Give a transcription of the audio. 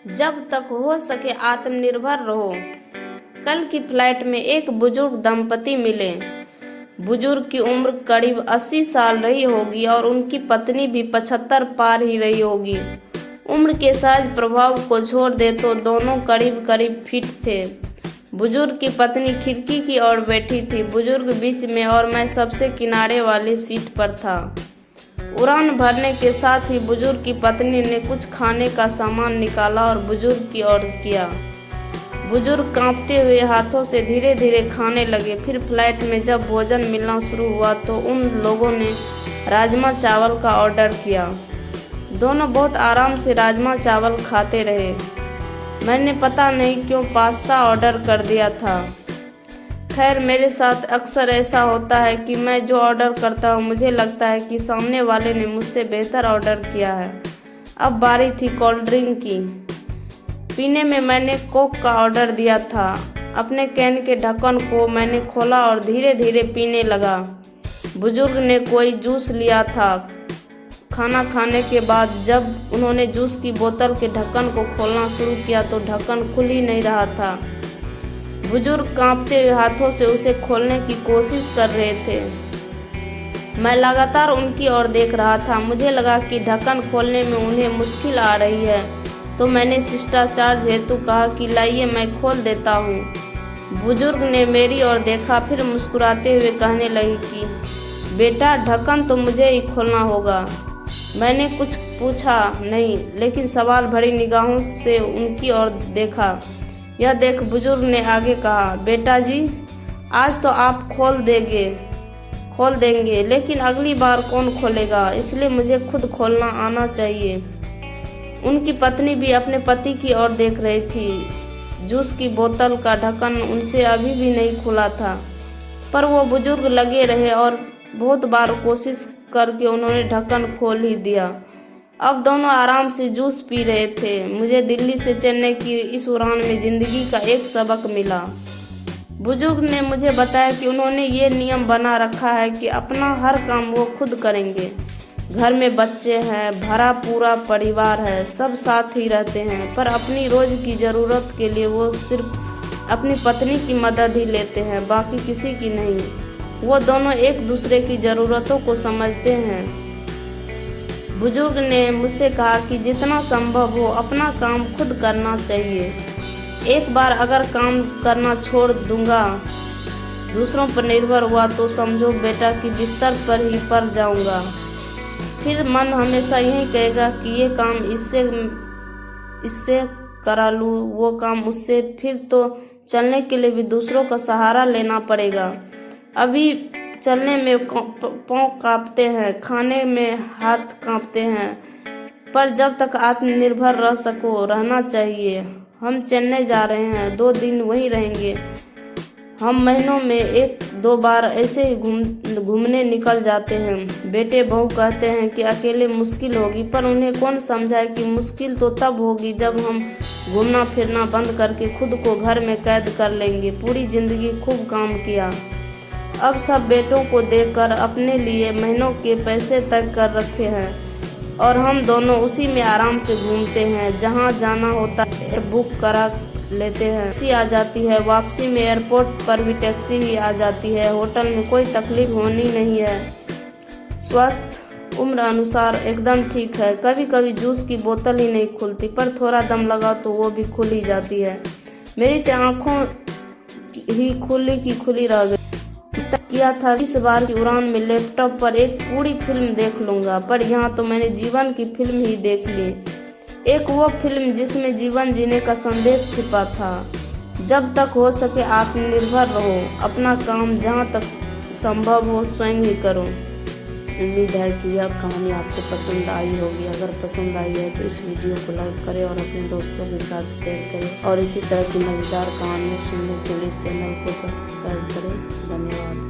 जब तक हो सके आत्मनिर्भर रहो। कल की फ्लाइट में एक बुजुर्ग दंपति मिले। बुजुर्ग की उम्र करीब 80 साल रही होगी और उनकी पत्नी भी 75 पार ही रही होगी। उम्र के सहज प्रभाव को छोड़ दे तो दोनों करीब करीब फिट थे। बुजुर्ग की पत्नी खिड़की की ओर बैठी थी। बुजुर्ग बीच में और मैं सबसे किनारे वाली सीट पर था। उड़ान भरने के साथ ही बुजुर्ग की पत्नी ने कुछ खाने का सामान निकाला और बुजुर्ग की ओर किया। बुजुर्ग कांपते हुए हाथों से धीरे धीरे खाने लगे। फिर फ्लाइट में जब भोजन मिलना शुरू हुआ तो उन लोगों ने राजमा चावल का ऑर्डर किया। दोनों बहुत आराम से राजमा चावल खाते रहे। मैंने पता नहीं क्यों पास्ता ऑर्डर कर दिया था। खैर, मेरे साथ अक्सर ऐसा होता है कि मैं जो ऑर्डर करता हूँ मुझे लगता है कि सामने वाले ने मुझसे बेहतर ऑर्डर किया है। अब बारी थी कोल्ड ड्रिंक की। पीने में मैंने कोक का ऑर्डर दिया था। अपने कैन के ढक्कन को मैंने खोला और धीरे धीरे पीने लगा। बुजुर्ग ने कोई जूस लिया था। खाना खाने के बाद जब उन्होंने जूस की बोतल के ढक्कन को खोलना शुरू किया तो ढक्कन खुल ही नहीं रहा था। बुजुर्ग कांपते हुए हाथों से उसे खोलने की कोशिश कर रहे थे। मैं लगातार उनकी ओर देख रहा था। मुझे लगा कि ढक्कन खोलने में उन्हें मुश्किल आ रही है, तो मैंने शिष्टाचार हेतु कहा कि लाइए मैं खोल देता हूँ। बुजुर्ग ने मेरी ओर देखा, फिर मुस्कुराते हुए कहने लगी कि बेटा, ढक्कन तो मुझे ही खोलना होगा। मैंने कुछ पूछा नहीं, लेकिन सवाल भरी निगाहों से उनकी ओर देखा। यह देख बुजुर्ग ने आगे कहा, बेटा जी, आज तो आप खोल देंगे, लेकिन अगली बार कौन खोलेगा, इसलिए मुझे खुद खोलना आना चाहिए। उनकी पत्नी भी अपने पति की ओर देख रही थी। जूस की बोतल का ढक्कन उनसे अभी भी नहीं खुला था, पर वो बुजुर्ग लगे रहे और बहुत बार कोशिश करके उन्होंने ढक्कन खोल ही दिया। अब दोनों आराम से जूस पी रहे थे। मुझे दिल्ली से चेन्नई की इस उड़ान में जिंदगी का एक सबक मिला। बुजुर्ग ने मुझे बताया कि उन्होंने ये नियम बना रखा है कि अपना हर काम वो खुद करेंगे। घर में बच्चे हैं, भरा पूरा परिवार है, सब साथ ही रहते हैं, पर अपनी रोज की ज़रूरत के लिए वो सिर्फ अपनी पत्नी की मदद ही लेते हैं, बाकी किसी की नहीं। वो दोनों एक दूसरे की ज़रूरतों को समझते हैं। बुजुर्ग ने मुझसे कहा कि जितना संभव हो अपना काम खुद करना चाहिए। एक बार अगर काम करना छोड़ दूंगा, दूसरों पर निर्भर हुआ तो समझो बेटा कि बिस्तर पर ही पड़ जाऊंगा। फिर मन हमेशा यही कहेगा कि ये काम इससे करा लूँ, वो काम उससे, फिर तो चलने के लिए भी दूसरों का सहारा लेना पड़ेगा। अभी चलने में पाँव कांपते हैं, खाने में हाथ कांपते हैं, पर जब तक आत्मनिर्भर रह सको रहना चाहिए। हम चेन्नई जा रहे हैं, 2 दिन वहीं रहेंगे। हम महीनों में 1-2 बार ऐसे ही घूमने निकल जाते हैं। बेटे बहू कहते हैं कि अकेले मुश्किल होगी, पर उन्हें कौन समझाए कि मुश्किल तो तब होगी जब हम घूमना फिरना बंद करके खुद को घर में कैद कर लेंगे। पूरी जिंदगी खूब काम किया, अब सब बेटों को देकर अपने लिए महीनों के पैसे तय कर रखे हैं और हम दोनों उसी में आराम से घूमते हैं। जहाँ जाना होता है बुक करा लेते हैं, टैक्सी आ जाती है। वापसी में एयरपोर्ट पर भी टैक्सी ही आ जाती है। होटल में कोई तकलीफ होनी नहीं है। स्वस्थ उम्र अनुसार एकदम ठीक है। कभी कभी जूस की बोतल ही नहीं खुलती, पर थोड़ा दम लगा तो वो भी खुल ही जाती है। मेरी तो आँखों ही खुली रह गई। किया था इस बार की उड़ान में लैपटॉप पर एक पूरी फिल्म देख लूंगा, पर यहाँ तो मैंने जीवन की फिल्म ही देख ली। एक वो फिल्म जिसमें जीवन जीने का संदेश छिपा था। जब तक हो सके आत्मनिर्भर रहो, अपना काम जहाँ तक संभव हो स्वयं ही करो। उम्मीद है कि यह कहानी आपको पसंद आई होगी। अगर पसंद आई है तो इस वीडियो को लाइक करें और अपने दोस्तों के साथ शेयर करें, और इसी तरह की मज़ेदार कहानियाँ सुनने के लिए इस चैनल को सब्सक्राइब करें। धन्यवाद।